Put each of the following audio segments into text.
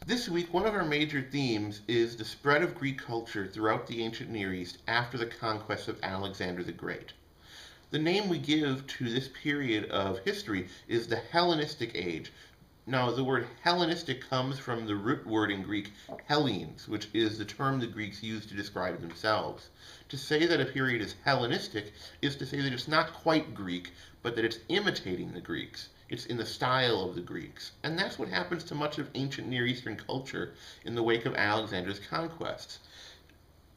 This week, one of our major themes is the spread of Greek culture throughout the ancient Near East after the conquest of Alexander the Great. The name we give to this period of history is the Hellenistic Age. Now, the word Hellenistic comes from the root word in Greek, Hellenes, which is the term the Greeks used to describe themselves. To say that a period is Hellenistic is to say that it's not quite Greek, but that it's imitating the Greeks. It's in the style of the Greeks. And that's what happens to much of ancient Near Eastern culture in the wake of Alexander's conquests.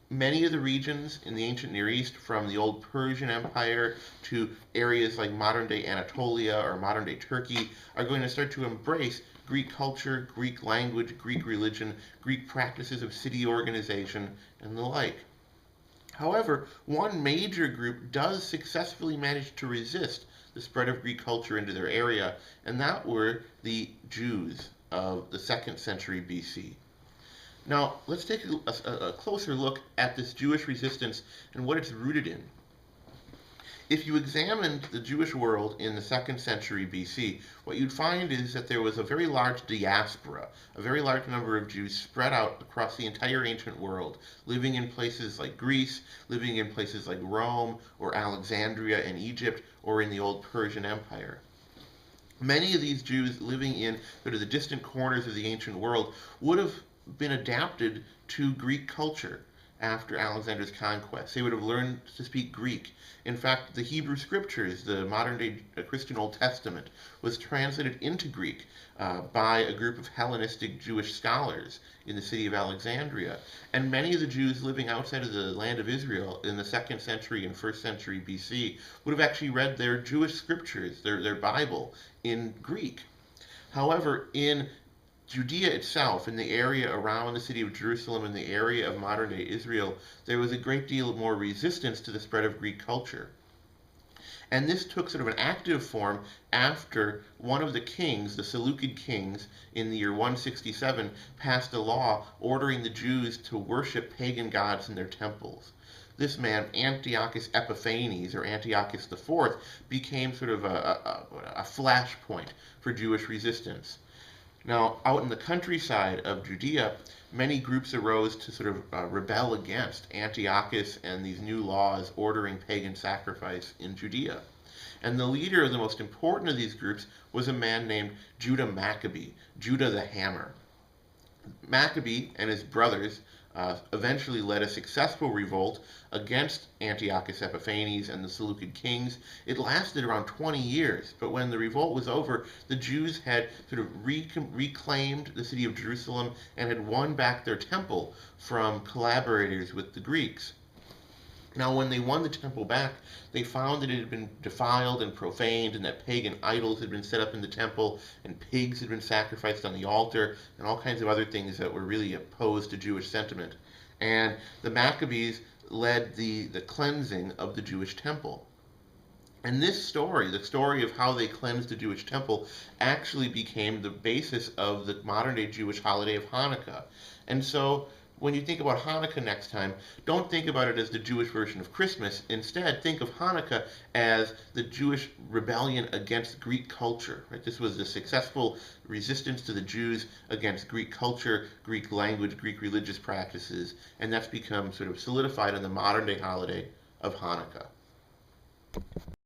Many of the regions in the ancient Near East, from the old Persian Empire to areas like modern day Anatolia or modern day Turkey, are going to start to embrace Greek culture, Greek language, Greek religion, Greek practices of city organization, and the like. However, one major group does successfully manage to resist the spread of Greek culture into their area, and that were the Jews of the 2nd century BC. Now, let's take a closer look at this Jewish resistance and what it's rooted in. If you examined the Jewish world in the 2nd century BC, what you'd find is that there was a very large diaspora, a very large number of Jews spread out across the entire ancient world, living in places like Greece, living in places like Rome or Alexandria in Egypt, or in the old Persian Empire. Many of these Jews living in sort of the distant corners of the ancient world would have been adapted to Greek culture after Alexander's conquest. They would have learned to speak Greek. In fact, the Hebrew Scriptures, the modern-day Christian Old Testament, was translated into Greek by a group of Hellenistic Jewish scholars in the city of Alexandria. And many of the Jews living outside of the land of Israel in the 2nd century and 1st century BC would have actually read their Jewish scriptures, their Bible, in Greek. However, in Judea itself, in the area around the city of Jerusalem, in the area of modern-day Israel, there was a great deal more resistance to the spread of Greek culture. And this took sort of an active form after one of the kings, the Seleucid kings, in the year 167, passed a law ordering the Jews to worship pagan gods in their temples. This man, Antiochus Epiphanes, or Antiochus IV, became sort of a flashpoint for Jewish resistance. Now, out in the countryside of Judea, many groups arose to sort of rebel against Antiochus and these new laws ordering pagan sacrifice in Judea. And the leader of the most important of these groups was a man named Judah Maccabee, Judah the Hammer. Maccabee and his brothers eventually led a successful revolt against Antiochus Epiphanes and the Seleucid kings. It lasted around 20 years, but when the revolt was over, the Jews had sort of reclaimed the city of Jerusalem and had won back their temple from collaborators with the Greeks. Now, when they won the temple back, they found that it had been defiled and profaned, and that pagan idols had been set up in the temple, and pigs had been sacrificed on the altar, and all kinds of other things that were really opposed to Jewish sentiment. And the Maccabees led the cleansing of the Jewish temple. And this story, the story of how they cleansed the Jewish temple, actually became the basis of the modern-day Jewish holiday of Hanukkah. And so, when you think about Hanukkah next time, don't think about it as the Jewish version of Christmas. Instead, think of Hanukkah as the Jewish rebellion against Greek culture. Right? This was a successful resistance to the Jews against Greek culture, Greek language, Greek religious practices, and that's become sort of solidified in the modern day holiday of Hanukkah.